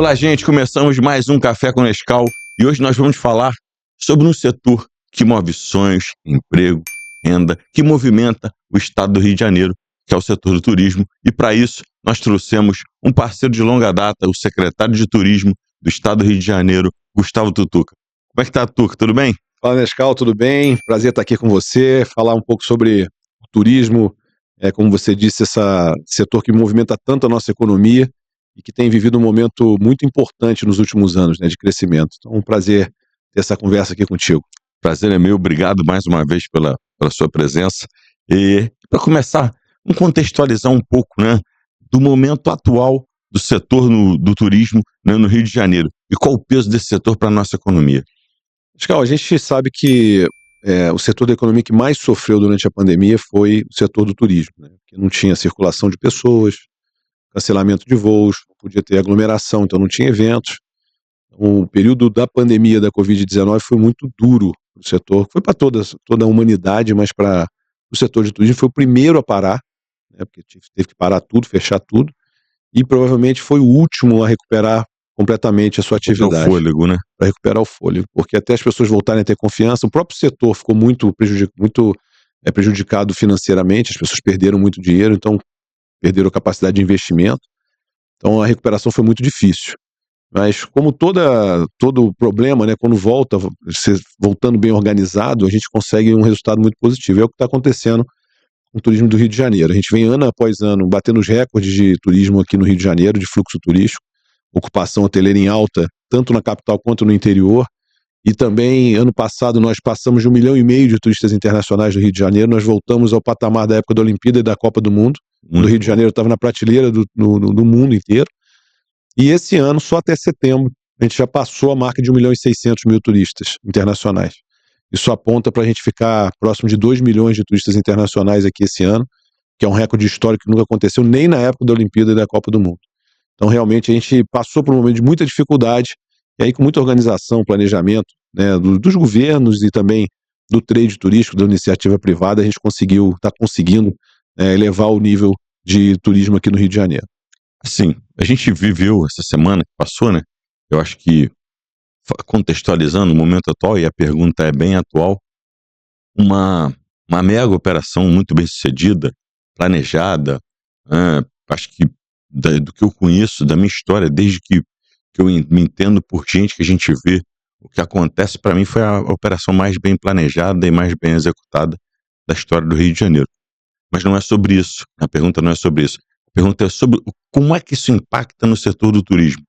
Olá, gente, começamos mais um Café com Nescau e hoje nós vamos falar sobre um setor que move sonhos, emprego, renda, que movimenta o estado do Rio de Janeiro, que é o setor do turismo. E para isso, nós trouxemos um parceiro de longa data, o secretário de Turismo do estado do Rio de Janeiro, Gustavo Tutuca. Como é que tá, Tuca? Tudo bem? Fala, Nescau, tudo bem? Prazer estar aqui com você, falar um pouco sobre o turismo, como você disse, esse setor que movimenta tanto a nossa economia e que tem vivido um momento muito importante nos últimos anos, né, de crescimento. Então, é um prazer ter essa conversa aqui contigo. Prazer é meu, obrigado mais uma vez pela sua presença. E para começar, vamos contextualizar um pouco, né, do momento atual do setor do turismo, né, no Rio de Janeiro e qual o peso desse setor para a nossa economia. Nescau, a gente sabe que o setor da economia que mais sofreu durante a pandemia foi o setor do turismo, né, que não tinha circulação de pessoas, cancelamento de voos, não podia ter aglomeração, então não tinha eventos. O período da pandemia da Covid-19 foi muito duro para o setor, foi para toda a humanidade, mas para o setor de turismo foi o primeiro a parar, né, porque teve que parar tudo, fechar tudo, e provavelmente foi o último a recuperar completamente a sua atividade. O fôlego, né? Para recuperar o fôlego, porque até as pessoas voltarem a ter confiança, o próprio setor ficou muito prejudicado financeiramente, as pessoas perderam muito dinheiro, então perderam a capacidade de investimento, então a recuperação foi muito difícil. Mas como todo problema, né, quando voltando bem organizado, a gente consegue um resultado muito positivo. É o que está acontecendo com o turismo do Rio de Janeiro. A gente vem ano após ano batendo os recordes de turismo aqui no Rio de Janeiro, de fluxo turístico, ocupação hoteleira em alta, tanto na capital quanto no interior. E também, ano passado, nós passamos de 1,5 milhão de turistas internacionais do Rio de Janeiro, nós voltamos ao patamar da época da Olimpíada e da Copa do Mundo. O Rio de Janeiro estava na prateleira do mundo inteiro. E esse ano, só até setembro, a gente já passou a marca de 1,6 milhão turistas internacionais. Isso aponta para a gente ficar próximo de 2 milhões de turistas internacionais aqui esse ano, que é um recorde histórico que nunca aconteceu nem na época da Olimpíada e da Copa do Mundo. Então, realmente, a gente passou por um momento de muita dificuldade, e aí com muita organização, planejamento, né, dos governos e também do trade turístico, da iniciativa privada, a gente está conseguindo elevar o nível de turismo aqui no Rio de Janeiro. Sim, a gente viveu essa semana que passou, né? Eu acho que, contextualizando o momento atual, e a pergunta é bem atual, uma mega operação muito bem sucedida, planejada, acho que do que eu conheço, da minha história, desde que eu me entendo por gente que a gente vê, o que acontece para mim foi a operação mais bem planejada e mais bem executada da história do Rio de Janeiro. Mas não é sobre isso, a pergunta não é sobre isso. A pergunta é sobre como é que isso impacta no setor do turismo.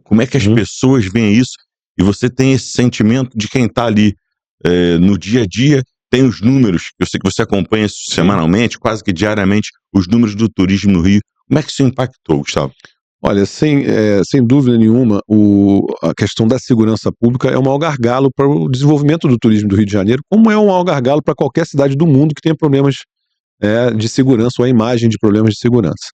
Como é que as pessoas veem isso e você tem esse sentimento de quem está ali no dia a dia, tem os números, eu sei que você acompanha isso semanalmente, quase que diariamente, os números do turismo no Rio. Como é que isso impactou, Gustavo? Olha, sem dúvida nenhuma, a questão da segurança pública é o maior gargalo para o desenvolvimento do turismo do Rio de Janeiro, como é o maior gargalo para qualquer cidade do mundo que tenha problemas de segurança ou a imagem de problemas de segurança.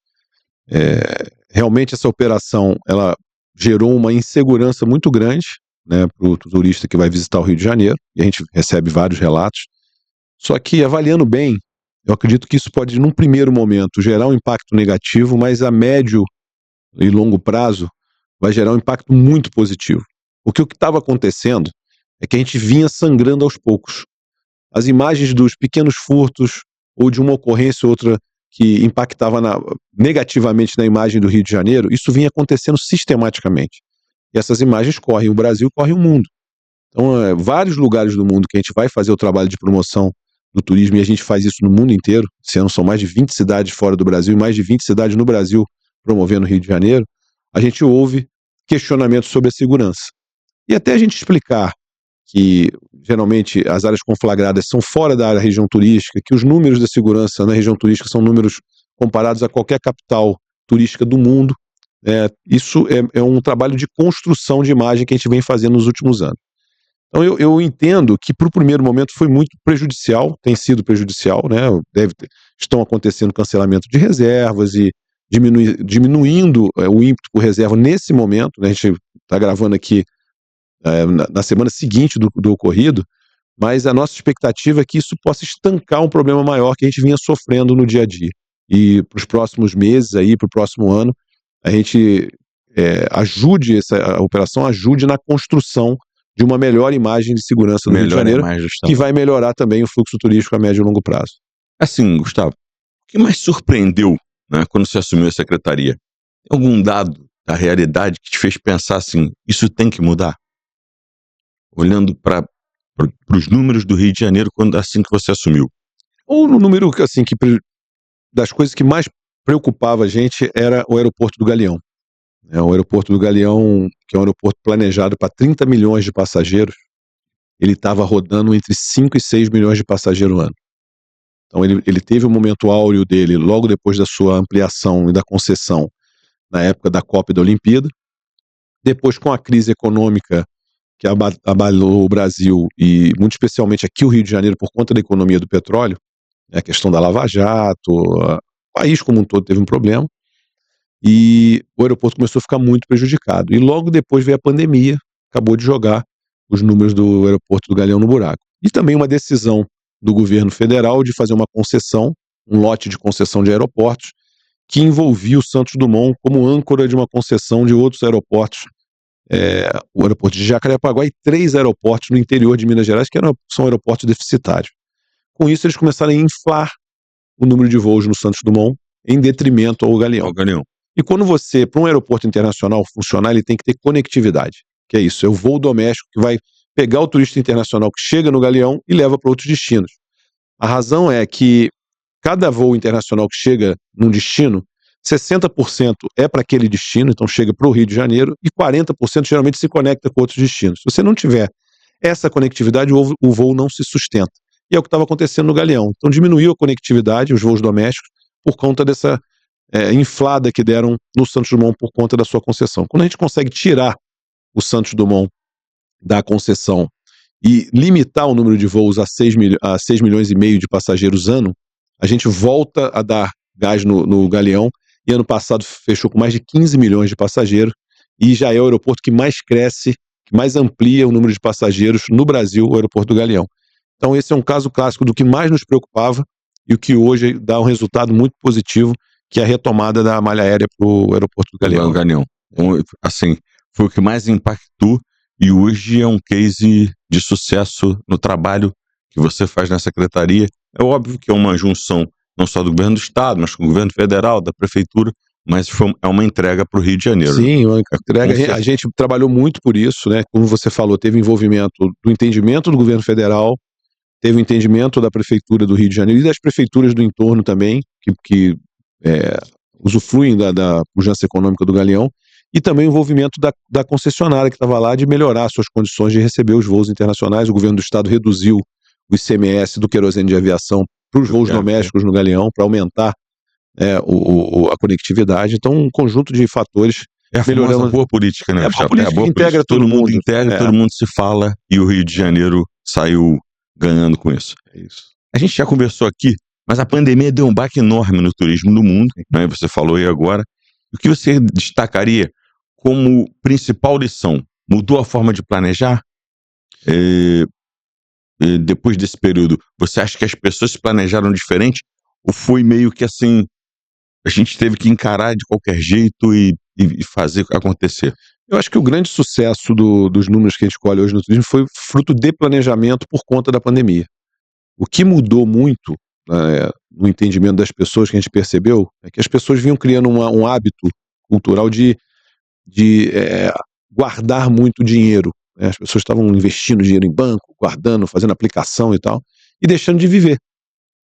Realmente essa operação ela gerou uma insegurança muito grande, né, para o turista que vai visitar o Rio de Janeiro, e a gente recebe vários relatos. Só que, avaliando bem, eu acredito que isso pode, num primeiro momento, gerar um impacto negativo, mas a médio e longo prazo vai gerar um impacto muito positivo. Porque o que estava acontecendo é que a gente vinha sangrando aos poucos. As imagens dos pequenos furtos ou de uma ocorrência ou outra que impactava negativamente na imagem do Rio de Janeiro, isso vinha acontecendo sistematicamente. E essas imagens correm o Brasil, correm o mundo. Então, vários lugares do mundo que a gente vai fazer o trabalho de promoção do turismo, e a gente faz isso no mundo inteiro. Esse ano são mais de 20 cidades fora do Brasil e mais de 20 cidades no Brasil promovendo o Rio de Janeiro. A gente ouve questionamentos sobre a segurança. E até a gente explicar que, geralmente, as áreas conflagradas são fora da região turística, que os números da segurança na região turística são números comparados a qualquer capital turística do mundo. Isso é um trabalho de construção de imagem que a gente vem fazendo nos últimos anos. Então, eu entendo que, para o primeiro momento, foi muito prejudicial, tem sido prejudicial, né? Estão acontecendo cancelamento de reservas e diminuindo o ímpeto por reserva nesse momento, né? A gente está gravando aqui na semana seguinte do ocorrido, mas a nossa expectativa é que isso possa estancar um problema maior que a gente vinha sofrendo no dia a dia. E para os próximos meses, para o próximo ano, a gente a operação ajude na construção de uma melhor imagem de segurança do Rio de Janeiro, que vai melhorar também o fluxo turístico a médio e longo prazo. Assim, Gustavo, o que mais surpreendeu, né, quando você assumiu a secretaria? Tem algum dado da realidade que te fez pensar assim, isso tem que mudar? Olhando para os números do Rio de Janeiro assim que você assumiu. Ou no número, assim, das coisas que mais preocupava a gente era o aeroporto do Galeão. O aeroporto do Galeão, que é um aeroporto planejado para 30 milhões de passageiros, ele estava rodando entre 5 e 6 milhões de passageiros ano. Então ele teve um momento áureo dele logo depois da sua ampliação e da concessão, na época da Copa e da Olimpíada. Depois, com a crise econômica que abalou o Brasil, e muito especialmente aqui o Rio de Janeiro, por conta da economia do petróleo, a questão da Lava Jato, o país como um todo teve um problema, e o aeroporto começou a ficar muito prejudicado. E logo depois veio a pandemia, acabou de jogar os números do aeroporto do Galeão no buraco. E também uma decisão do governo federal de fazer uma concessão, um lote de concessão de aeroportos, que envolvia o Santos Dumont como âncora de uma concessão de outros aeroportos, o aeroporto de Jacarepaguá e 3 aeroportos no interior de Minas Gerais, que são aeroportos deficitários. Com isso, eles começaram a inflar o número de voos no Santos Dumont em detrimento ao Galeão. E quando você, para um aeroporto internacional funcionar, ele tem que ter conectividade, que é isso, é o voo doméstico que vai pegar o turista internacional que chega no Galeão e leva para outros destinos. A razão é que cada voo internacional que chega num destino, 60% é para aquele destino, então chega para o Rio de Janeiro, e 40% geralmente se conecta com outros destinos. Se você não tiver essa conectividade, o voo não se sustenta. E é o que estava acontecendo no Galeão. Então diminuiu a conectividade, os voos domésticos, por conta dessa inflada que deram no Santos Dumont por conta da sua concessão. Quando a gente consegue tirar o Santos Dumont da concessão e limitar o número de voos a 6 milhões e meio de passageiros ano, a gente volta a dar gás no Galeão, e ano passado fechou com mais de 15 milhões de passageiros, e já é o aeroporto que mais cresce, que mais amplia o número de passageiros no Brasil, o aeroporto do Galeão. Então esse é um caso clássico do que mais nos preocupava e o que hoje dá um resultado muito positivo, que é a retomada da malha aérea para o aeroporto do Galeão. Assim, foi o que mais impactou, e hoje é um case de sucesso no trabalho que você faz na secretaria. É óbvio que é uma junção não só do governo do estado, mas com o governo federal, da prefeitura, mas é uma entrega para o Rio de Janeiro. Sim, uma entrega. A gente trabalhou muito por isso, né? Como você falou, teve envolvimento do entendimento do governo federal, teve o entendimento da prefeitura do Rio de Janeiro e das prefeituras do entorno também, que usufruem da pujança econômica do Galeão, e também o envolvimento da concessionária que estava lá de melhorar suas condições de receber os voos internacionais. O governo do estado reduziu o ICMS do querosene de aviação para os voos domésticos no Galeão, para aumentar a conectividade. Então, um conjunto de fatores. Melhorando a boa política, né? A boa política que integra todo mundo. Todo mundo se fala, e o Rio de Janeiro saiu ganhando com isso. É isso. A gente já conversou aqui, mas a pandemia deu um baque enorme no turismo do mundo, né? Você falou aí agora. O que você destacaria como principal lição? Mudou a forma de planejar? Depois desse período, você acha que as pessoas se planejaram diferente? Ou foi meio que assim, a gente teve que encarar de qualquer jeito e fazer acontecer? Eu acho que o grande sucesso dos números que a gente colhe hoje no turismo foi fruto de planejamento por conta da pandemia. O que mudou muito no entendimento das pessoas, que a gente percebeu, é que as pessoas vinham criando um hábito cultural de guardar muito dinheiro. As pessoas estavam investindo dinheiro em banco, guardando, fazendo aplicação e tal, e deixando de viver.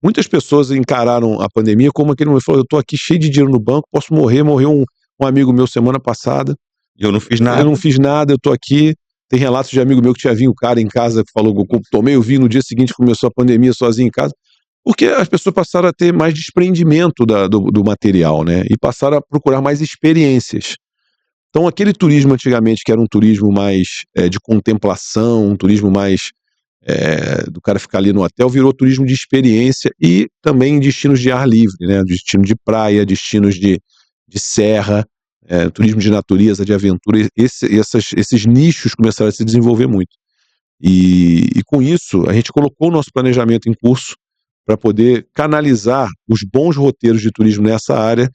Muitas pessoas encararam a pandemia como aquele momento, falou, eu estou aqui cheio de dinheiro no banco, posso morrer. Morreu um amigo meu semana passada. E eu não fiz nada. Eu estou aqui. Tem relatos de amigo meu que tinha vinho o cara em casa, que falou, tomei o vinho, no dia seguinte começou a pandemia sozinho em casa. Porque as pessoas passaram a ter mais desprendimento do material, né? E passaram a procurar mais experiências. Então, aquele turismo antigamente, que era um turismo mais de contemplação, um turismo mais do cara ficar ali no hotel, virou turismo de experiência, e também destinos de ar livre, né? Destino de praia, destinos de serra, turismo de natureza, de aventura. Esses nichos começaram a se desenvolver muito. E com isso, a gente colocou o nosso planejamento em curso para poder canalizar os bons roteiros de turismo nessa área,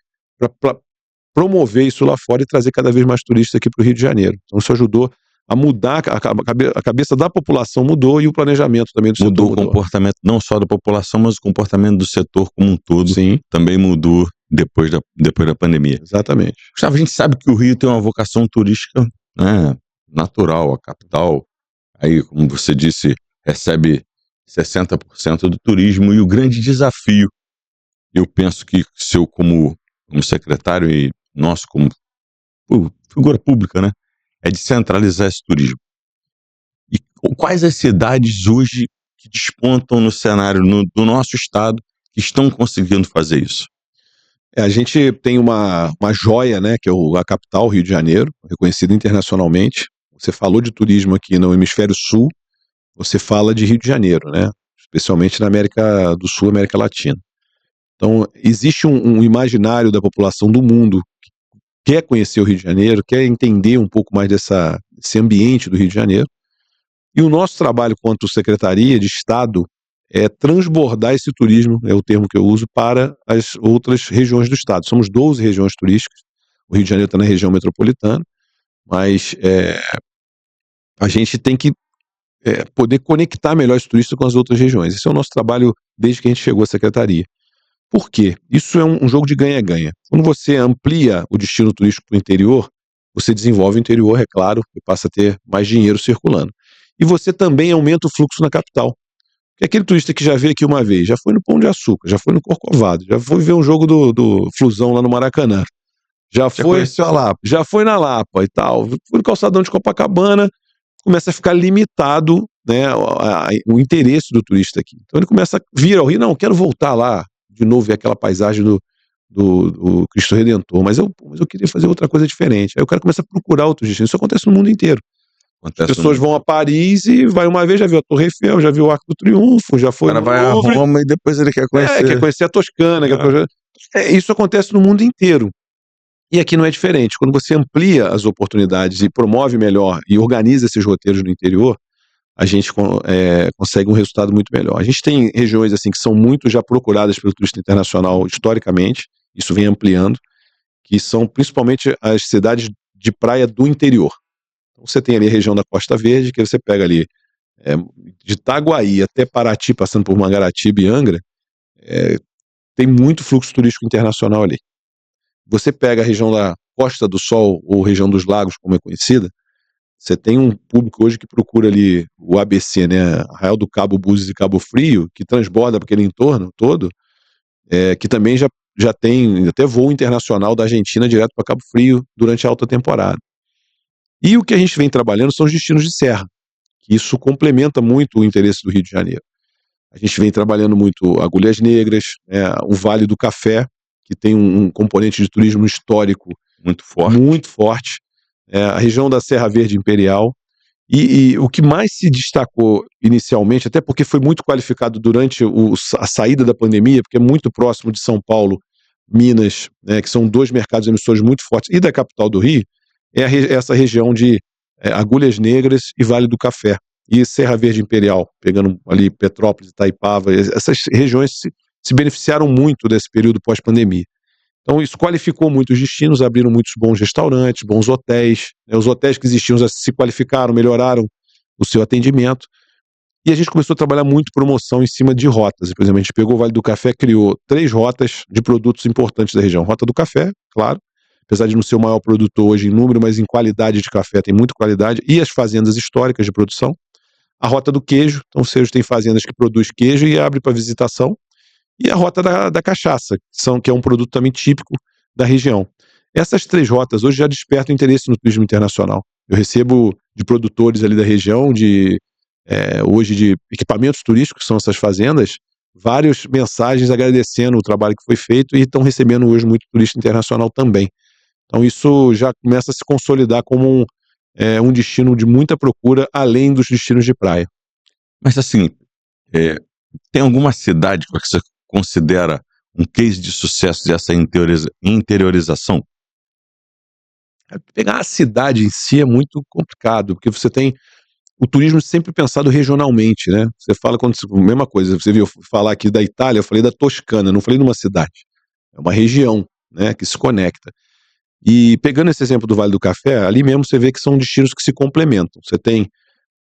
para promover isso lá fora e trazer cada vez mais turistas aqui para o Rio de Janeiro. Então isso ajudou a mudar, a cabeça da população mudou e o planejamento também do setor mudou o comportamento não só da população, mas o comportamento do setor como um todo. Sim, também mudou depois da pandemia. exatamente. Gustavo, a gente sabe que o Rio tem uma vocação turística, né, natural, a capital, aí, como você disse, recebe 60% do turismo, e o grande desafio, eu penso que seu como secretário e nosso como figura pública, né, é de centralizar esse turismo. E quais as cidades hoje que despontam no cenário do nosso estado que estão conseguindo fazer isso? A gente tem uma joia, né, que é a capital, Rio de Janeiro, reconhecida internacionalmente. Você falou de turismo aqui no Hemisfério Sul, você fala de Rio de Janeiro, né, especialmente na América do Sul, América Latina. Então, existe um imaginário da população do mundo que quer conhecer o Rio de Janeiro, quer entender um pouco mais desse ambiente do Rio de Janeiro. E o nosso trabalho quanto Secretaria de Estado é transbordar esse turismo, é o termo que eu uso, para as outras regiões do estado. Somos 12 regiões turísticas, o Rio de Janeiro está na região metropolitana, mas a gente tem que poder conectar melhor esse turista com as outras regiões. Esse é o nosso trabalho desde que a gente chegou à Secretaria. Por quê? Isso é um jogo de ganha-ganha. Quando você amplia o destino turístico para o interior, você desenvolve o interior, é claro, e passa a ter mais dinheiro circulando. E você também aumenta o fluxo na capital. Porque aquele turista que já veio aqui uma vez, já foi no Pão de Açúcar, já foi no Corcovado, já foi ver um jogo do Flusão lá no Maracanã, já conheceu a Lapa. já foi na Lapa e tal, foi no calçadão de Copacabana, começa a ficar limitado, né, o interesse do turista aqui. Então ele começa a vir ao Rio, não, quero voltar lá, de novo ver aquela paisagem do Cristo Redentor, mas eu queria fazer outra coisa diferente. Aí o cara começa a procurar outros destinos. Isso acontece no mundo inteiro. As pessoas vão a Paris e vai uma vez, já viu a Torre Eiffel, já viu o Arco do Triunfo, já foi O cara vai a Roma e depois ele quer conhecer. quer conhecer a Toscana. Isso acontece no mundo inteiro. E aqui não é diferente. Quando você amplia as oportunidades e promove melhor e organiza esses roteiros no interior, a gente consegue um resultado muito melhor. A gente tem regiões assim que são muito já procuradas pelo turista internacional historicamente, isso vem ampliando, que são principalmente as cidades de praia do interior. Então você tem ali a região da Costa Verde, que você pega ali de Itaguaí até Paraty, passando por Mangaratiba e Angra, tem muito fluxo turístico internacional ali. Você pega a região da Costa do Sol, ou região dos Lagos, como é conhecida, você tem um público hoje que procura ali o ABC, né, Arraial do Cabo, Búzios e Cabo Frio, que transborda para aquele entorno todo, que também já tem até voo internacional da Argentina direto para Cabo Frio durante a alta temporada. E o que a gente vem trabalhando são os destinos de serra, que isso complementa muito o interesse do Rio de Janeiro. A gente vem trabalhando muito Agulhas Negras, o Vale do Café, que tem um componente de turismo histórico muito forte, a região da Serra Verde Imperial, e o que mais se destacou inicialmente, até porque foi muito qualificado durante a saída da pandemia, porque é muito próximo de São Paulo, Minas, né, que são dois mercados emissores muito fortes, e da capital do Rio, essa região de Agulhas Negras e Vale do Café, e Serra Verde Imperial, pegando ali Petrópolis, Itaipava, essas regiões se beneficiaram muito desse período pós-pandemia. Então isso qualificou muito os destinos, abriram muitos bons restaurantes, bons hotéis, os hotéis que existiam já se qualificaram, melhoraram o seu atendimento, e a gente começou a trabalhar muito promoção em cima de rotas. Por exemplo, a gente pegou o Vale do Café, criou 3 rotas de produtos importantes da região. Rota do Café, claro, apesar de não ser o maior produtor hoje em número, mas em qualidade de café tem muita qualidade, e as fazendas históricas de produção. A Rota do Queijo, então vocês têm fazendas que produz queijo e abre para visitação, e a Rota da Cachaça, que é um produto também típico da região. Essas 3 rotas hoje já despertam interesse no turismo internacional. Eu recebo de produtores ali da região, hoje de equipamentos turísticos, que são essas fazendas, várias mensagens agradecendo o trabalho que foi feito, e estão recebendo hoje muito turista internacional também. Então isso já começa a se consolidar como um destino de muita procura, além dos destinos de praia. Mas assim, tem alguma cidade que você considera um case de sucesso dessa interiorização? Pegar a cidade em si é muito complicado, porque você tem o turismo sempre pensado regionalmente, né? Você fala mesma coisa, você viu falar aqui da Itália, eu falei da Toscana, não falei de uma cidade. É uma região, né, que se conecta. E pegando esse exemplo do Vale do Café, ali mesmo você vê que são destinos que se complementam. Você tem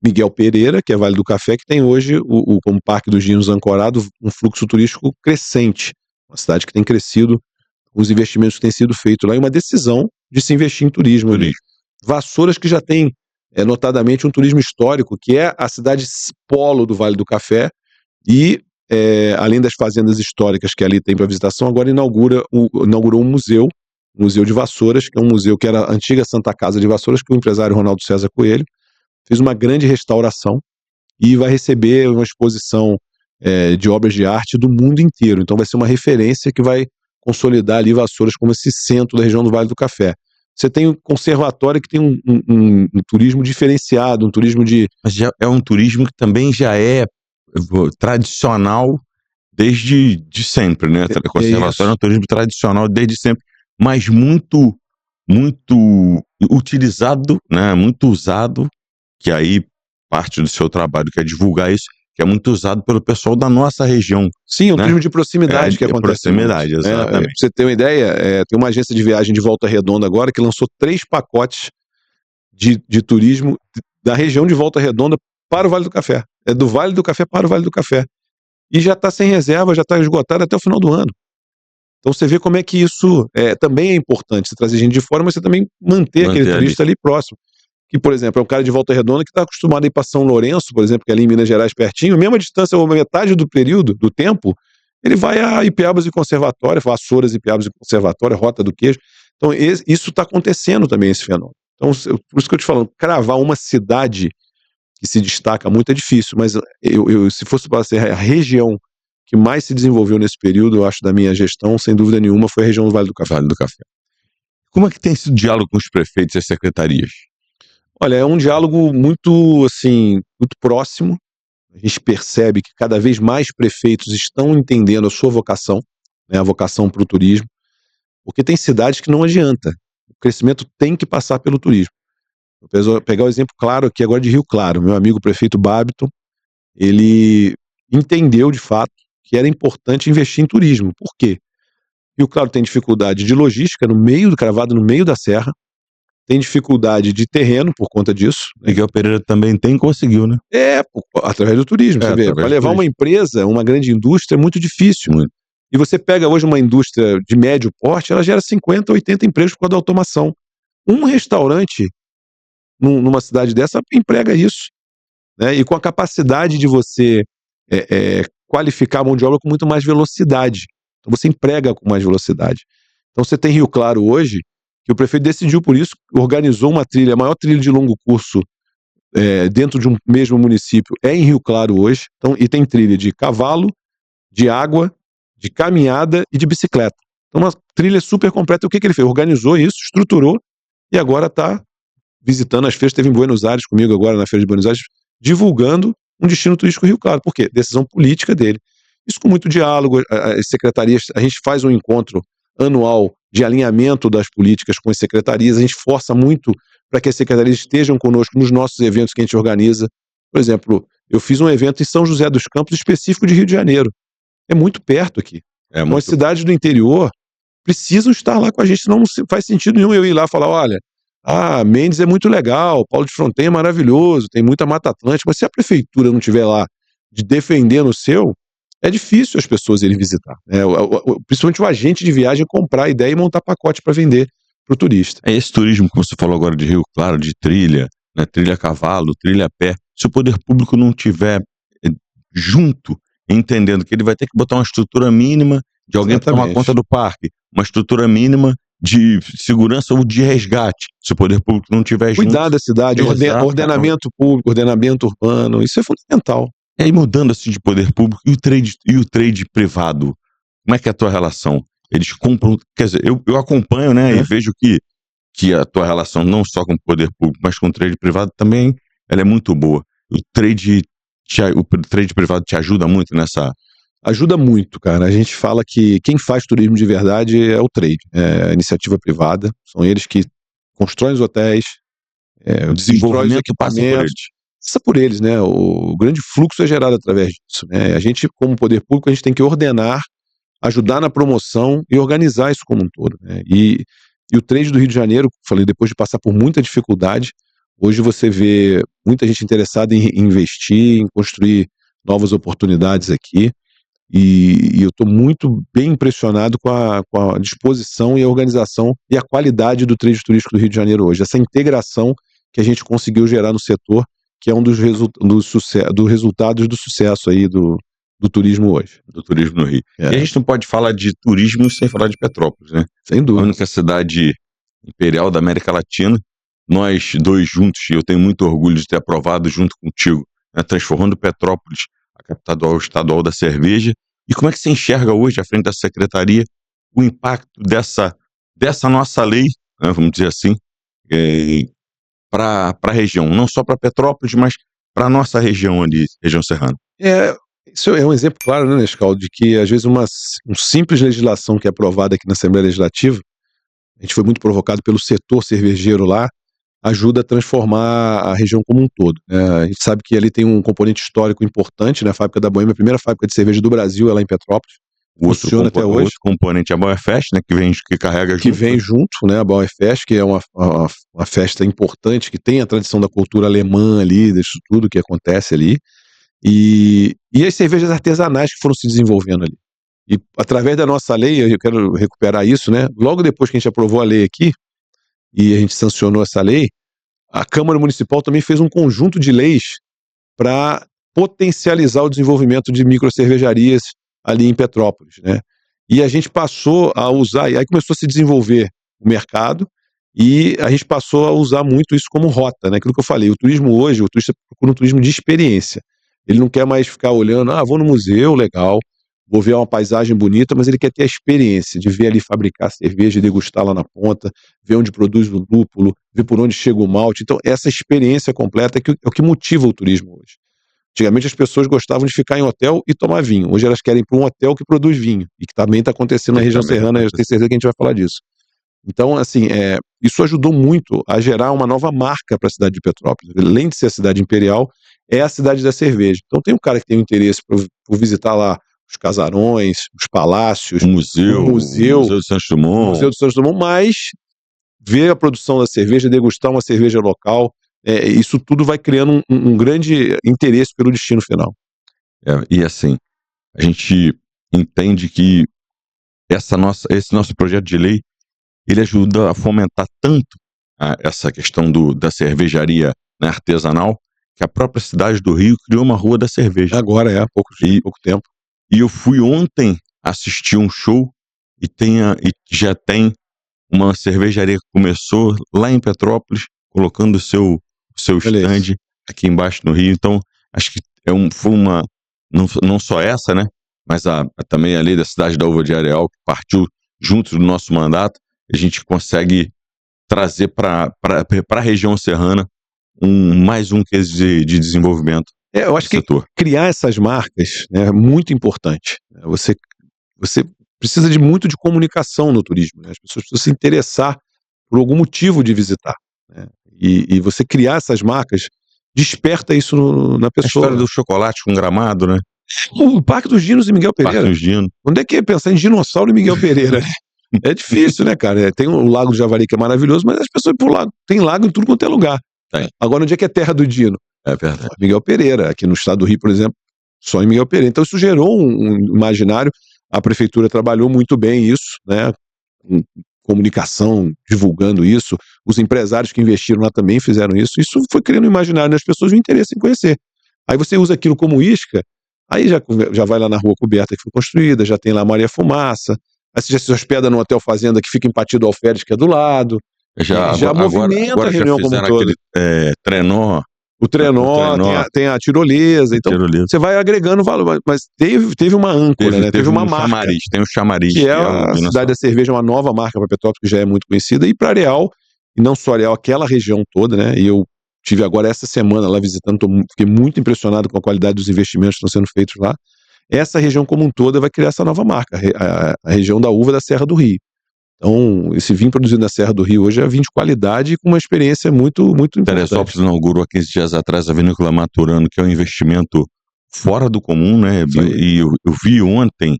Miguel Pereira, que é Vale do Café, que tem hoje, como Parque dos Vinhos ancorado, um fluxo turístico crescente. Uma cidade que tem crescido, os investimentos que têm sido feitos lá, e uma decisão de se investir em turismo ali. Vassouras, que já tem, notadamente, um turismo histórico, que é a cidade polo do Vale do Café, e, além das fazendas históricas que ali tem para visitação, agora inaugurou um museu de Vassouras, que é um museu que era a antiga Santa Casa de Vassouras, que o empresário Ronaldo César Coelho fez uma grande restauração e vai receber uma exposição de obras de arte do mundo inteiro. Então vai ser uma referência que vai consolidar ali Vassouras como esse centro da região do Vale do Café. Você tem um conservatório que tem um turismo diferenciado, um turismo de... Mas já é um turismo que também já é tradicional desde sempre, né? O conservatório é um turismo tradicional desde sempre, mas muito utilizado, né? Muito usado, que aí parte do seu trabalho que é divulgar isso, que é muito usado pelo pessoal da nossa região. Sim, é um turismo de proximidade que acontece. Proximidade, exatamente. Pra você ter uma ideia, tem uma agência de viagem de Volta Redonda agora que lançou 3 pacotes de turismo da região de Volta Redonda para o Vale do Café. É do Vale do Café para o Vale do Café. E já está sem reserva, já está esgotado até o final do ano. Então você vê como é que isso também é importante, você trazer gente de fora, mas você também manter aquele turista ali próximo. Que, por exemplo, é um cara de Volta Redonda que está acostumado a ir para São Lourenço, por exemplo, que é ali em Minas Gerais, pertinho, mesma distância, ou metade do período, do tempo, ele vai a Ipiabas e Conservatório, Vassouras, Ipiabas e Conservatório, Rota do Queijo. Então, isso está acontecendo também, esse fenômeno. Então, por isso que eu te falo, cravar uma cidade que se destaca muito é difícil, mas se fosse para ser a região que mais se desenvolveu nesse período, eu acho, da minha gestão, sem dúvida nenhuma, foi a região do Vale do Café. Como é que tem sido o diálogo com os prefeitos e as secretarias? Olha, é um diálogo muito, assim, muito próximo. A gente percebe que cada vez mais prefeitos estão entendendo a sua vocação, né, a vocação para o turismo, porque tem cidades que não adianta. O crescimento tem que passar pelo turismo. Vou pegar o exemplo claro aqui agora de Rio Claro. Meu amigo prefeito Babiton, ele entendeu de fato que era importante investir em turismo. Por quê? Rio Claro tem dificuldade de logística cravado no meio da serra, tem dificuldade de terreno por conta disso. Miguel Pereira também conseguiu, né? Através do turismo, você vê. Para levar uma empresa, uma grande indústria, é muito difícil. E você pega hoje uma indústria de médio porte, ela gera 50, 80 empregos por causa da automação. Um restaurante, numa cidade dessa, emprega isso. Né? E com a capacidade de você qualificar a mão de obra com muito mais velocidade. Então você emprega com mais velocidade. Então você tem Rio Claro hoje, que o prefeito decidiu por isso, organizou uma trilha, a maior trilha de longo curso dentro de um mesmo município é em Rio Claro hoje, então, e tem trilha de cavalo, de água, de caminhada e de bicicleta. Então uma trilha super completa. O que ele fez? Organizou isso, estruturou e agora está visitando as feiras. Esteve em Buenos Aires comigo agora na Feira de Buenos Aires, divulgando um destino turístico Rio Claro. Por quê? Decisão política dele. Isso com muito diálogo, as secretarias, a gente faz um encontro anual de alinhamento das políticas com as secretarias, a gente força muito para que as secretarias estejam conosco nos nossos eventos que a gente organiza. Por exemplo, eu fiz um evento em São José dos Campos específico de Rio de Janeiro. É muito perto aqui. Então, as cidades do interior precisam estar lá com a gente, senão não faz sentido nenhum eu ir lá e falar, olha, Mendes é muito legal, Paulo de Fronten é maravilhoso, tem muita Mata Atlântica, mas se a prefeitura não estiver lá de defender o seu, é difícil as pessoas irem visitar. Principalmente o agente de viagem comprar a ideia e montar pacote para vender para o turista. Esse turismo, como você falou agora, de Rio Claro, de trilha, né, trilha a cavalo, trilha a pé, se o poder público não tiver junto, entendendo que ele vai ter que botar uma estrutura mínima de alguém para tomar conta do parque, uma estrutura mínima de segurança ou de resgate, se o poder público não tiver junto. Cuidar da cidade, ordenamento público, ordenamento urbano, isso é fundamental. E aí, mudando assim de poder público, e o trade privado, como é que é a tua relação? Eles compram, quer dizer, eu acompanho, né, e vejo que a tua relação não só com o poder público, mas com o trade privado também, ela é muito boa. O trade privado te ajuda muito nessa... Ajuda muito, cara. A gente fala que quem faz turismo de verdade é o trade, é a iniciativa privada, são eles que constroem os hotéis, o desenvolvimento passa por eles. Passa por eles, né? O grande fluxo é gerado através disso, né? A gente, como poder público, a gente tem que ordenar, ajudar na promoção e organizar isso como um todo, né? E E o trade do Rio de Janeiro, falei, depois de passar por muita dificuldade, hoje você vê muita gente interessada em investir, em construir novas oportunidades aqui. E eu estou muito bem impressionado com a disposição e a organização e a qualidade do trade turístico do Rio de Janeiro hoje. Essa integração que a gente conseguiu gerar no setor, que é um dos resultados do sucesso aí do turismo hoje. Do turismo no Rio. E a gente não pode falar de turismo sem falar de Petrópolis, né? Sem A dúvida. única cidade imperial da América Latina, nós dois juntos, e eu tenho muito orgulho de ter aprovado junto contigo, né, transformando Petrópolis, a capital estadual da cerveja. E como é que você enxerga hoje, à frente da secretaria, o impacto dessa nossa lei, né, vamos dizer assim, para a região, não só para Petrópolis, mas para a nossa região ali, região serrana? Isso é um exemplo claro, né, Nescau, de que às vezes uma simples legislação que é aprovada aqui na Assembleia Legislativa, a gente foi muito provocado pelo setor cervejeiro lá, ajuda a transformar a região como um todo, né? A gente sabe que ali tem um componente histórico importante, né? A fábrica da Boêmia, a primeira fábrica de cerveja do Brasil, é lá em Petrópolis. Funciona até hoje. Outro componente é a Bauerfest, né, que carrega junto. Que vem junto, né, a Bauerfest, que é uma festa importante, que tem a tradição da cultura alemã ali, disso tudo que acontece ali. E as cervejas artesanais que foram se desenvolvendo ali. E através da nossa lei, eu quero recuperar isso, né? Logo depois que a gente aprovou a lei aqui, e a gente sancionou essa lei, a Câmara Municipal também fez um conjunto de leis para potencializar o desenvolvimento de microcervejarias ali em Petrópolis, né? E a gente passou a usar, e aí começou a se desenvolver o mercado, e a gente passou a usar muito isso como rota, né? Aquilo que eu falei, o turismo hoje, o turista procura um turismo de experiência. Ele não quer mais ficar olhando, vou no museu, legal, vou ver uma paisagem bonita, mas ele quer ter a experiência de ver ali fabricar cerveja, degustar lá na ponta, ver onde produz o lúpulo, ver por onde chega o malte. Então, essa experiência completa é o que motiva o turismo hoje. Antigamente as pessoas gostavam de ficar em hotel e tomar vinho. Hoje elas querem ir para um hotel que produz vinho, e que também está acontecendo na região serrana, eu tenho certeza que a gente vai falar disso. Então, assim, isso ajudou muito a gerar uma nova marca para a cidade de Petrópolis. Além de ser a cidade imperial, é a cidade da cerveja. Então tem um cara que tem um interesse por visitar lá os casarões, os palácios, o museu do Santos Dumont. O Museu do Santos Dumont, mas ver a produção da cerveja, degustar uma cerveja local, isso tudo vai criando um grande interesse pelo destino final. E assim, a gente entende que esse nosso projeto de lei, ele ajuda a fomentar tanto essa questão da cervejaria, né, artesanal, que a própria cidade do Rio criou uma rua da cerveja. Agora há pouco tempo. E eu fui ontem assistir um show e já tem uma cervejaria que começou lá em Petrópolis, colocando o seu stand aqui embaixo no Rio. Então, acho que foi uma, não só essa, né, mas também a lei da cidade da uva de Areal, que partiu junto do nosso mandato, a gente consegue trazer para a região serrana mais um case de desenvolvimento. Eu acho que criar essas marcas, né, é muito importante. Você precisa de muito de comunicação no turismo, né? As pessoas precisam se interessar por algum motivo de visitar, né? E você criar essas marcas desperta isso na pessoa. A história do chocolate com Gramado, né? O Parque dos Dinos e Miguel Pereira. Parque dos Dinos. Onde é que é pensar em dinossauro e Miguel Pereira? É difícil, né, cara? Tem o Lago do Javari, que é maravilhoso, mas as pessoas por lá tem lago em tudo quanto é lugar. Agora, onde é que é terra do Dino? É verdade. Miguel Pereira, aqui no estado do Rio, por exemplo, só em Miguel Pereira. Então isso gerou um imaginário, a prefeitura trabalhou muito bem isso, né, com comunicação, divulgando isso, os empresários que investiram lá também fizeram isso foi criando um imaginário das pessoas, um interesse em conhecer. Aí você usa aquilo como isca, aí já vai lá na rua coberta que foi construída, já tem lá Maria Fumaça, aí você já se hospeda no Hotel Fazenda que fica em Patido Alferes, que é do lado, já movimenta agora a reunião como um todo. Trenó. O trenó, tem a tirolesa, então você vai agregando valor, mas teve uma âncora, né? Teve uma marca. Tem o chamariz. Que é a cidade da cerveja, uma nova marca para Petrópolis, que já é muito conhecida, e para Areal, e não só Areal, aquela região toda, né? E eu tive agora essa semana lá visitando, fiquei muito impressionado com a qualidade dos investimentos que estão sendo feitos lá. Essa região como um todo vai criar essa nova marca, a região da uva da Serra do Rio. Então, esse vinho produzido na Serra do Rio hoje é vinho de qualidade e com uma experiência muito, muito importante. Teresópolis inaugurou há 15 dias atrás a Vinícola Maturano, que é um investimento fora do comum, né? Sim. E eu vi ontem,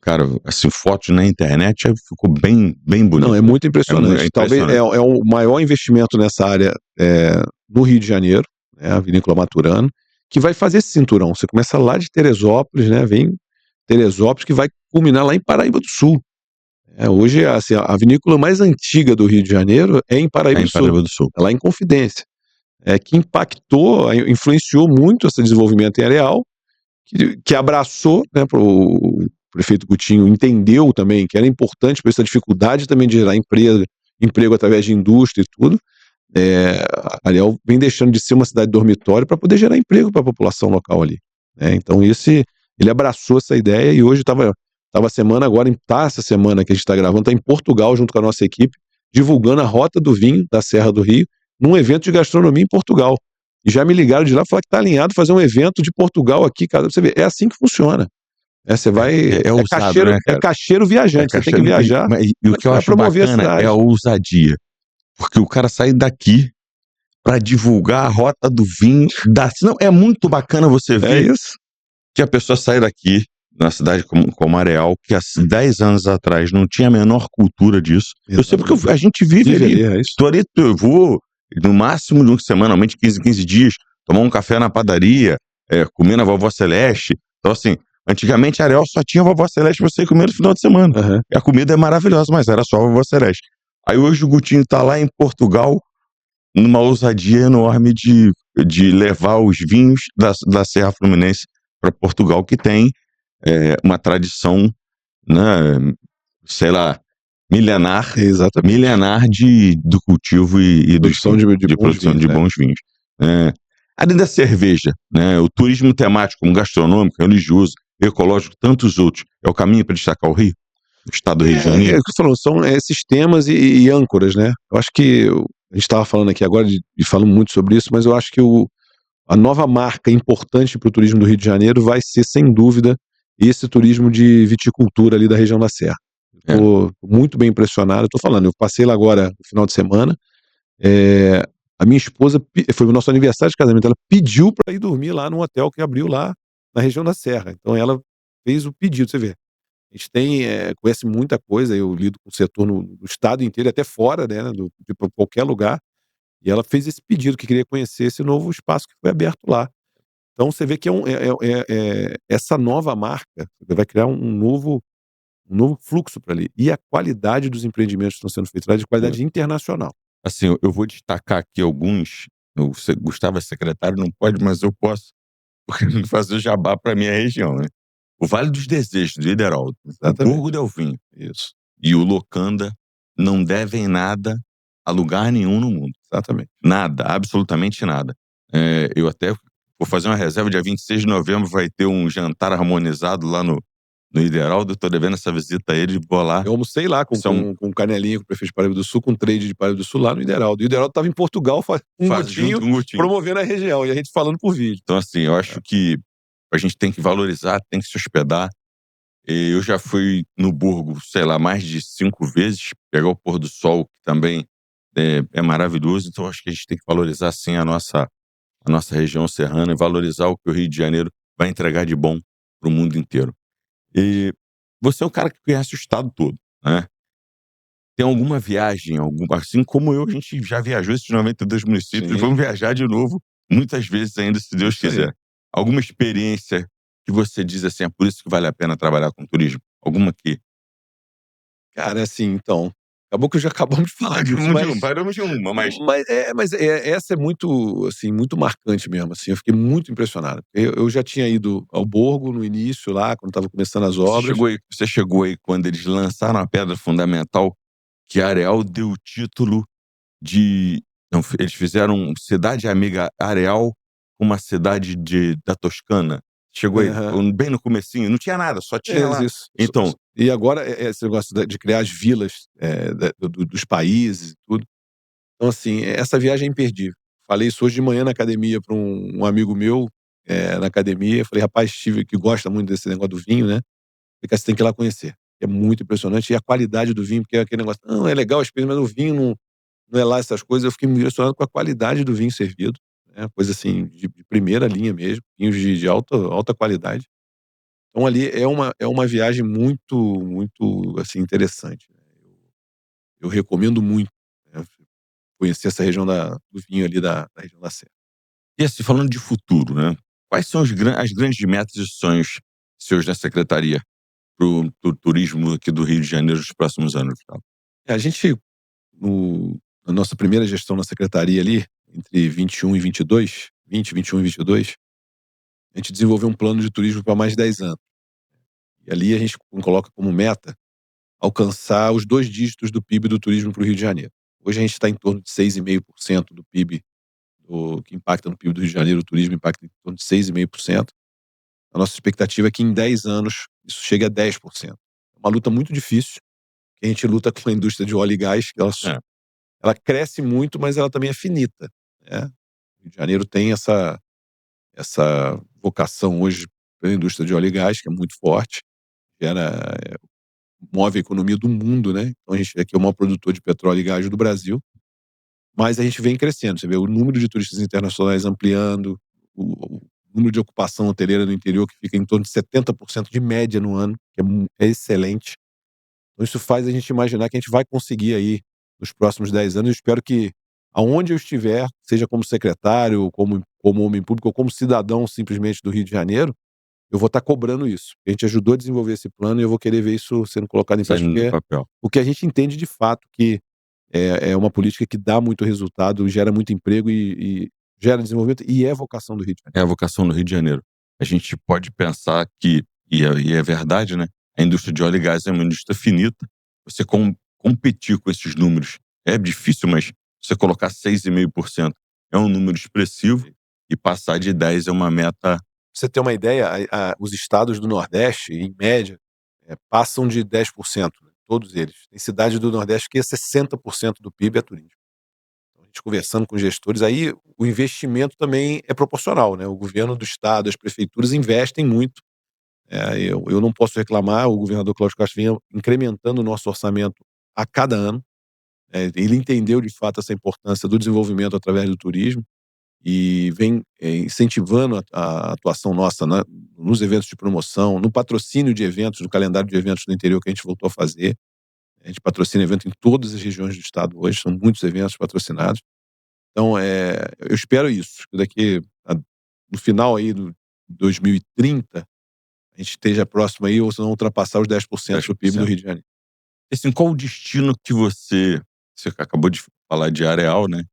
cara, assim, fotos na internet, aí ficou bem bonito. Não, é muito impressionante. Talvez é o maior investimento nessa área no Rio de Janeiro, né, a Vinícola Maturana, que vai fazer esse cinturão. Você começa lá de Teresópolis, né, vem Teresópolis, que vai culminar lá em Paraíba do Sul. Hoje, assim, a vinícola mais antiga do Rio de Janeiro é em Paraíba do Sul. É lá em Confidência. Que impactou, influenciou muito esse desenvolvimento em Areal, que abraçou, né, o prefeito Coutinho entendeu também que era importante para essa dificuldade também de gerar emprego através de indústria e tudo. Areal vem deixando de ser uma cidade dormitório para poder gerar emprego para a população local ali. Então ele abraçou essa ideia e hoje estava a semana agora, essa semana que a gente está gravando, está em Portugal junto com a nossa equipe, divulgando a rota do vinho da Serra do Rio, num evento de gastronomia em Portugal. E já me ligaram de lá e falaram que está alinhado fazer um evento de Portugal aqui, cara. Você vê, é assim que funciona. Você vai. Ousado, cacheiro, né, cara? cacheiro viajante, você tem que viajar. E o que eu acho bacana é a ousadia. Porque o cara sai daqui para divulgar a rota do vinho. Não, é muito bacana você ver que a pessoa sai daqui, na cidade como Areal, que há 10 anos atrás não tinha a menor cultura disso. Eu sei porque a gente vive ali. Eu vou, no máximo, semanalmente, 15 dias, tomar um café na padaria, comer na Vovó Celeste. Então, assim, antigamente Areal só tinha Vovó Celeste pra você comer no final de semana. E a comida é maravilhosa, mas era só a Vovó Celeste. Aí hoje o Gutinho tá lá em Portugal, numa ousadia enorme de levar os vinhos da Serra Fluminense para Portugal, que tem uma tradição, né, sei lá, milenar do cultivo e produção de bons vinhos. Além da cerveja, né, o turismo temático, como gastronômico, religioso, ecológico, tantos outros, é o caminho para destacar o Rio? O estado do Rio de Janeiro? É o que você falou, são esses temas e âncoras, né? Eu acho que a gente estava falando aqui agora e falando muito sobre isso, mas eu acho que a nova marca importante para o turismo do Rio de Janeiro vai ser, sem dúvida, esse turismo de viticultura ali da região da Serra. Estou muito bem impressionado. Estou falando, eu passei lá agora no final de semana. A minha esposa, foi o nosso aniversário de casamento, ela pediu para ir dormir lá num hotel que abriu lá na região da Serra. Então ela fez o pedido, você vê. A gente conhece muita coisa, eu lido com o setor no estado inteiro, até fora, né, de qualquer lugar. E ela fez esse pedido, que queria conhecer esse novo espaço que foi aberto lá. Então você vê que essa nova marca vai criar um novo fluxo para ali. E a qualidade dos empreendimentos que estão sendo feitos lá é de qualidade internacional. Assim, eu vou destacar aqui alguns. O Gustavo é secretário, não pode, mas eu posso fazer o jabá para a minha região, né? O Vale dos Desejos, do Ideraldo, o Burgo Del Vinho e o Locanda não devem nada a lugar nenhum no mundo. Exatamente. Nada, absolutamente nada. Eu até vou fazer uma reserva, dia 26 de novembro vai ter um jantar harmonizado lá no Ideraldo. Eu tô devendo essa visita a ele, vou lá. Eu almocei lá com o Canelinha, com o prefeito de Paraíba do Sul, com o trade de Paraíba do Sul lá no Ideraldo. E o Ideraldo estava em Portugal um Gutinho, promovendo a região, e a gente falando por vídeo. Então, assim, eu acho que a gente tem que valorizar, tem que se hospedar. Eu já fui no Burgo, sei lá, mais de 5 vezes, pegar o pôr do sol, que também é maravilhoso. Então, acho que a gente tem que valorizar, sim, a nossa região serrana e valorizar o que o Rio de Janeiro vai entregar de bom para o mundo inteiro. E você é um cara que conhece o estado todo, né? Tem alguma viagem, assim como eu, a gente já viajou esses 92 municípios, e vamos viajar de novo, muitas vezes ainda, se Deus quiser. Alguma experiência que você diz assim, é por isso que vale a pena trabalhar com turismo? Alguma que... Cara, assim, então, acabou que já acabamos de falar disso, paramos de uma, mas... Mas essa é muito, assim, muito marcante mesmo, assim, eu fiquei muito impressionado. Eu já tinha ido ao Borgo no início lá, quando estava começando as obras. Você chegou aí quando eles lançaram a pedra fundamental, que Areal deu o título de... Não, eles fizeram Cidade Amiga Areal, uma cidade da Toscana. Chegou aí, bem no comecinho, não tinha nada, só tinha lá. Isso. Então, e agora, esse negócio de criar as vilas dos países e tudo. Então, assim, essa viagem é imperdível. Falei isso hoje de manhã na academia para um amigo meu, na academia. Falei, rapaz, Steve, que gosta muito desse negócio do vinho, né? Falei, você tem que ir lá conhecer. É muito impressionante. E a qualidade do vinho, porque é aquele negócio, não, é legal a experiência, mas o vinho não é lá essas coisas. Eu fiquei impressionado com a qualidade do vinho servido. Coisa assim, de primeira linha mesmo. Vinhos de alta qualidade. Então ali é uma viagem muito, assim, interessante, né. Eu recomendo muito, né, conhecer essa região do vinho ali da região da serra. E assim, falando de futuro, né, quais são as grandes metas e sonhos seus da secretaria para o turismo aqui do Rio de Janeiro nos próximos anos, Gustavo? A gente na nossa primeira gestão na secretaria ali, entre 21 e 22, 20, 21 e 22, a gente desenvolveu um plano de turismo para mais de 10 anos. E ali a gente coloca como meta alcançar os 2 dígitos do PIB do turismo para o Rio de Janeiro. Hoje a gente está em torno de 6,5% do PIB, que impacta no PIB do Rio de Janeiro, o turismo impacta em torno de 6,5%. A nossa expectativa é que em 10 anos isso chegue a 10%. É uma luta muito difícil, que a gente luta com a indústria de óleo e gás, que É, ela cresce muito, mas ela também é finita, né. O Rio de Janeiro tem essa vocação hoje pela indústria de óleo e gás, que é muito forte, gera move a economia do mundo, né. Então a gente aqui é o maior produtor de petróleo e gás do Brasil, mas a gente vem crescendo. Você vê o número de turistas internacionais ampliando, o número de ocupação hoteleira no interior, que fica em torno de 70% de média no ano, que é excelente. Então isso faz a gente imaginar que a gente vai conseguir aí, nos próximos 10 anos. Eu espero que, aonde eu estiver, seja como secretário, como homem público ou como cidadão simplesmente do Rio de Janeiro, eu vou estar cobrando isso. A gente ajudou a desenvolver esse plano e eu vou querer ver isso sendo colocado em prática, saindo do papel. porque a gente entende de fato que é uma política que dá muito resultado, gera muito emprego e gera desenvolvimento e é vocação do Rio de É Janeiro. a vocação no Rio de Janeiro. A gente pode pensar que, e é verdade, né, a indústria de óleo e gás é uma indústria finita. Você competir com esses números é difícil, mas você colocar 6,5% é um número expressivo e passar de 10 é uma meta. Pra você ter uma ideia, os estados do Nordeste, em média, passam de 10%, né, todos eles. Tem cidade do Nordeste que 60% do PIB é turismo. Então, a gente conversando com gestores, aí o investimento também é proporcional, né, o governo do estado, as prefeituras investem muito. Eu não posso reclamar, o governador Cláudio Castro vinha incrementando o nosso orçamento a cada ano. Ele entendeu de fato essa importância do desenvolvimento através do turismo e vem, incentivando a atuação nossa nos eventos de promoção, no patrocínio de eventos, no calendário de eventos do interior que a gente voltou a fazer. A gente patrocina evento em todas as regiões do estado hoje, são muitos eventos patrocinados. Então, eu espero isso, que no final aí do 2030, a gente esteja próximo aí ou se não ultrapassar os 10% do PIB do 10%. Rio de Janeiro. Assim, qual o destino que você acabou de falar de Areal, né,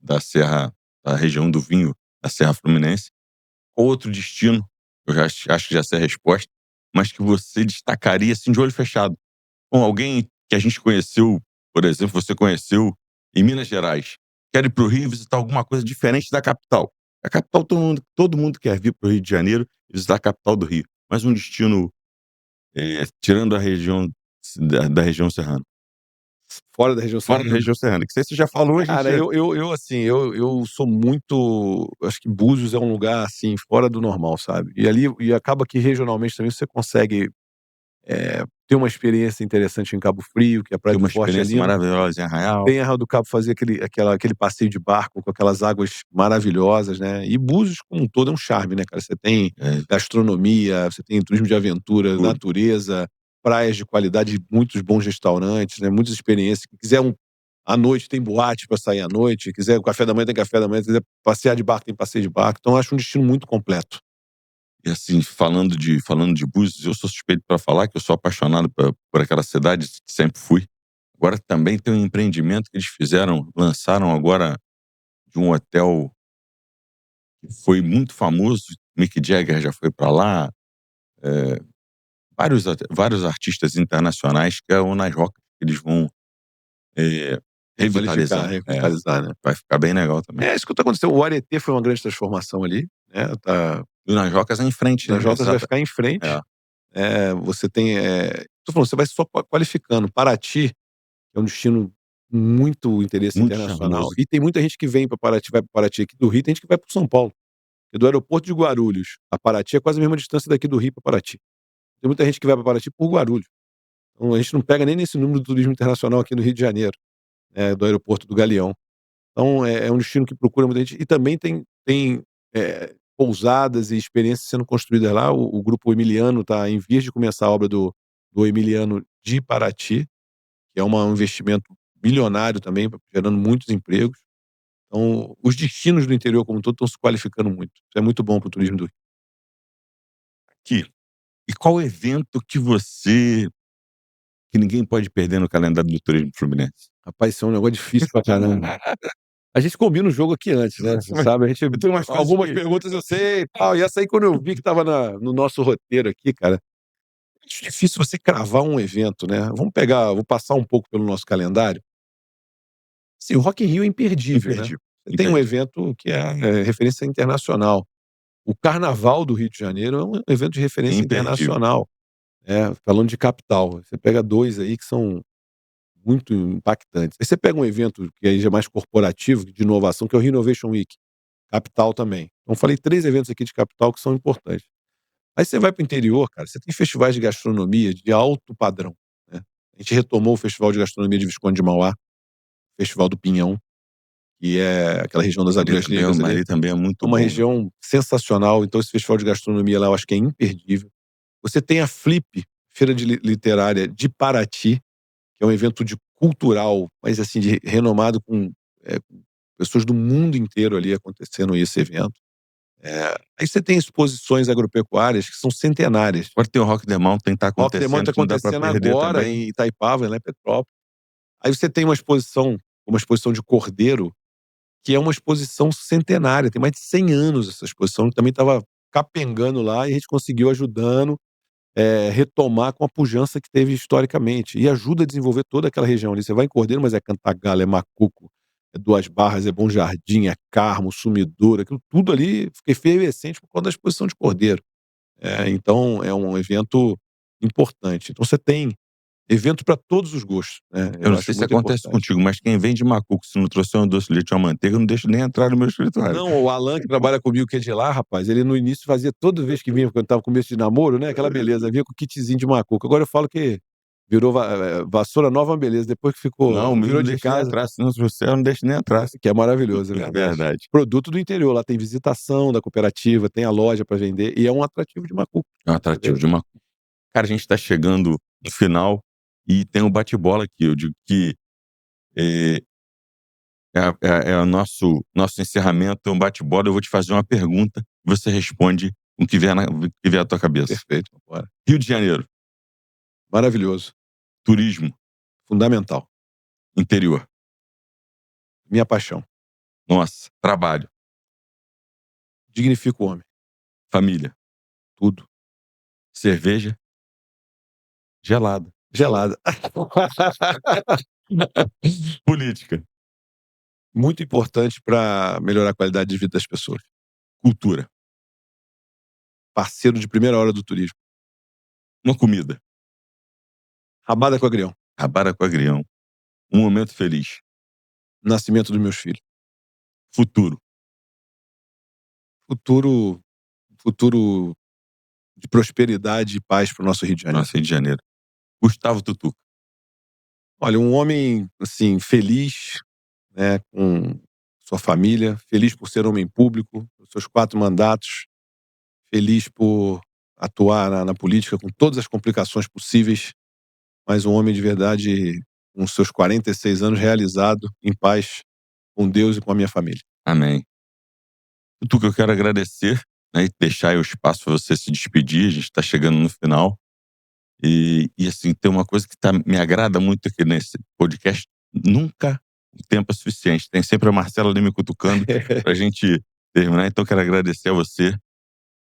da serra, da região do vinho, da Serra Fluminense. Qual outro destino, eu já acho que já sei a resposta, mas que você destacaria, assim, de olho fechado? Com alguém que a gente conheceu, por exemplo, você conheceu em Minas Gerais, quer ir para o Rio visitar alguma coisa diferente da capital. A capital todo mundo quer vir para o Rio de Janeiro e visitar a capital do Rio, mas um destino, tirando a região da região serrana. Fora da região Fora da serrana. região serrana, que você já falou, a gente Cara, assim, eu sou muito, acho que Búzios é um lugar, assim, fora do normal, sabe. E acaba que regionalmente também você consegue, ter uma experiência interessante em Cabo Frio, que a Praia tem do uma Forte é experiência linda. maravilhosa em Arraial. Tem Arraial do Cabo, fazer aquele passeio de barco com aquelas águas maravilhosas, né. E Búzios como um todo é um charme, né, cara. Você tem É, gastronomia, você tem turismo de aventura, tudo. natureza, praias de qualidade, muitos bons restaurantes, né, muitas experiências. Quem quiser à noite tem boate para sair à noite, quiser o café da manhã tem café da manhã, quiser passear de barco tem passeio de barco. Então eu acho um destino muito completo. E assim, falando de Búzios, eu sou suspeito para falar que eu sou apaixonado por aquela cidade, sempre fui. Agora também tem um empreendimento que eles lançaram agora, de um hotel que foi muito famoso, Mick Jagger já foi para lá, vários artistas internacionais, que é o Nas Rocas, que eles vão, eh, Requalificar, revitalizar. revitalizar, né. Vai ficar bem legal também. É isso que tá acontecendo. O Aretê foi uma grande transformação ali, né, E o Nas Rocas é em frente, Nas né, Rocas vai exata, ficar em é, frente. Você tem, tô falando, você vai só qualificando. Paraty é um destino muito interesse muito internacional charmoso. e tem muita gente que vem para Paraty, vai para Paraty aqui do Rio, tem gente que vai para São Paulo. Porque do aeroporto de Guarulhos a Paraty é quase a mesma distância daqui do Rio para Paraty. Tem muita gente que vai para Paraty por Guarulhos. Então a gente não pega nem nesse número do turismo internacional aqui no Rio de Janeiro, do aeroporto do Galeão. Então é um destino que procura muita gente e também tem pousadas e experiências sendo construídas lá. O grupo Emiliano está em vias de começar a obra do Emiliano de Paraty, que é um investimento bilionário também, gerando muitos empregos. Então, os destinos do interior como um todo estão se qualificando muito. Isso é muito bom para o turismo do Rio. Aqui. E qual evento que ninguém pode perder no calendário do turismo fluminense? Rapaz, isso é um negócio difícil pra caramba. A gente combina o jogo aqui antes, né, você sabe, a gente Eu tenho umas coisas algumas que perguntas eu sei e tal, e essa aí quando eu vi que estava no nosso roteiro aqui, cara, é difícil você cravar um evento, né. Vou passar um pouco pelo nosso calendário. Sim, o Rock in Rio é imperdível, né. imperdível, Você tem um imperdível. evento que é referência internacional. O Carnaval do Rio de Janeiro é um evento de referência Imperdível. internacional, falando de capital. Você pega 2 aí que são muito impactantes. Aí você pega um evento que aí já é mais corporativo, de inovação, que é o Renovation Week, capital também. Então falei 3 eventos aqui de capital que são importantes. Aí você vai para o interior, cara, você tem festivais de gastronomia de alto padrão, né. A gente retomou o Festival de Gastronomia de Visconde de Mauá, Festival do Pinhão, que é aquela região das Agulhas Negras ali. Ali também é É muito uma bom, né. região sensacional, então esse festival de gastronomia lá eu acho que é imperdível. Você tem a Flip, Feira de Literária de Paraty, que é um evento de cultural, mas assim, de renomado com, pessoas do mundo inteiro ali acontecendo esse evento. Aí você tem exposições agropecuárias que são centenárias. Agora tem o Rock the Mountain tá Rock the Mountain acontecendo, tá que não dá pra acontecendo perder agora também. em Itaipava, lá em Petrópolis. Aí você tem uma exposição de cordeiro, que é uma exposição centenária, tem mais de 100 anos essa exposição, também estava capengando lá e a gente conseguiu ajudando, retomar com a pujança que teve historicamente, e ajuda a desenvolver toda aquela região ali. Você vai em Cordeiro, mas é Cantagalo, é Macuco, é Duas Barras, é Bom Jardim, é Carmo, Sumidouro, aquilo tudo ali fica efervescente por conta da exposição de Cordeiro. Então é um evento importante. Então você tem evento para todos os gostos, né, Eu eu não sei acho se muito acontece importante. contigo, mas quem vende macuco, se não trouxer um doce de leite ou uma manteiga, eu não deixo nem entrar no meu escritório. Não, o Alan que trabalha comigo, que é de lá, rapaz, ele no início fazia toda vez que vinha, quando estava começo de namoro, né, aquela beleza, vinha com o kitzinho de macuco. Agora eu falo que virou vassoura nova, uma beleza, depois que Não, o meu virou não de deixa nem casa, entrar, se não trouxer, eu não deixo nem entrar. que é maravilhoso, é É verdade. verdade. Produto do interior, lá tem visitação da cooperativa, tem a loja para vender e é um atrativo de macuco. É um atrativo de macuco. Cara, a gente tá chegando no final e tem um bate-bola aqui. Eu digo que eh, é o nosso encerramento, é um bate-bola. Eu vou te fazer uma pergunta, você responde o que vier à tua cabeça. Perfeito, bora. Rio de Janeiro, Maravilhoso, turismo, fundamental, interior, minha paixão, nossa, trabalho, dignifica o homem, família, tudo, cerveja, gelada, gelada. política, Muito importante para melhorar a qualidade de vida das pessoas. cultura, Parceiro de primeira hora do turismo. uma comida, Rabada com agrião. rabada com agrião, um momento feliz, Nascimento dos meus filhos. futuro, Futuro futuro de prosperidade e paz para o nosso Rio de Janeiro. nosso Rio de Janeiro. Gustavo Tutuca, Olha, um homem, assim, feliz, né, com sua família, feliz por ser homem público, os seus 4 mandatos, feliz por atuar na política com todas as complicações possíveis, mas um homem de verdade com seus 46 anos realizado, em paz com Deus e com a minha família. amém. Tutuca, eu quero agradecer, né, e deixar aí o espaço para você se despedir, a gente está chegando no final. E assim, tem uma coisa que me agrada muito aqui nesse podcast, nunca o tempo é suficiente, tem sempre a Marcela ali me cutucando pra gente terminar, então quero agradecer a você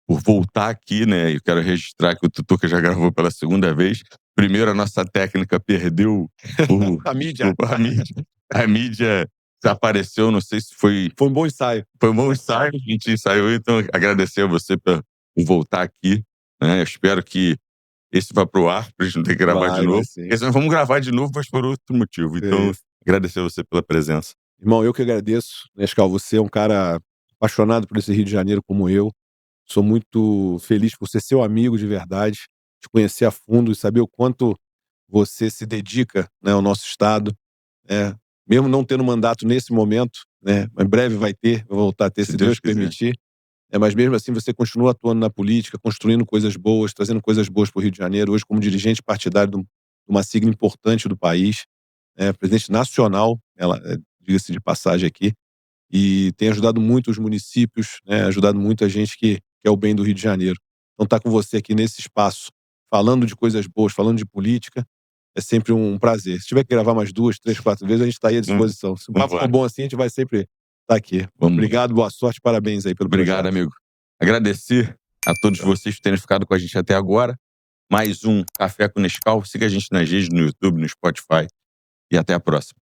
por voltar aqui, né, eu quero registrar que o Tutuca já gravou pela segunda vez. Primeiro a nossa técnica perdeu o A mídia. a mídia desapareceu, não sei se foi Foi um bom ensaio. foi um bom ensaio, a gente ensaiou, então agradecer a você por voltar aqui, né, eu espero que esse vai pro ar, pra gente não ter que gravar de Vai novo. sim. Porque senão vamos gravar de novo, mas por outro motivo. Então, Isso. agradecer a você pela presença. Irmão, eu que agradeço, Nescau, você é um cara apaixonado por esse Rio de Janeiro como eu. Sou muito feliz por ser seu amigo de verdade, te conhecer a fundo e saber o quanto você se dedica, né, ao nosso estado, né, mesmo não tendo mandato nesse momento, né, em breve vai voltar a ter, Se se Deus Deus quiser. permitir. mas mesmo assim você continua atuando na política, construindo coisas boas, trazendo coisas boas para o Rio de Janeiro, hoje como dirigente partidário de uma sigla importante do país, presidente nacional, diga-se de passagem aqui, e tem ajudado muito os municípios, né, ajudado muita gente que quer o bem do Rio de Janeiro. Então estar com você aqui nesse espaço, falando de coisas boas, falando de política, é sempre um prazer. Se tiver que gravar mais 2, 3, 4 vezes, a gente está aí à disposição. Se o papo for bom assim, a gente vai sempre estar aqui. Obrigado, boa sorte, parabéns aí pelo projeto. Obrigado, amigo. Agradecer a todos vocês por terem ficado com a gente até agora. Mais um Café com Nescau. Siga a gente nas redes, no YouTube, no Spotify. E até a próxima.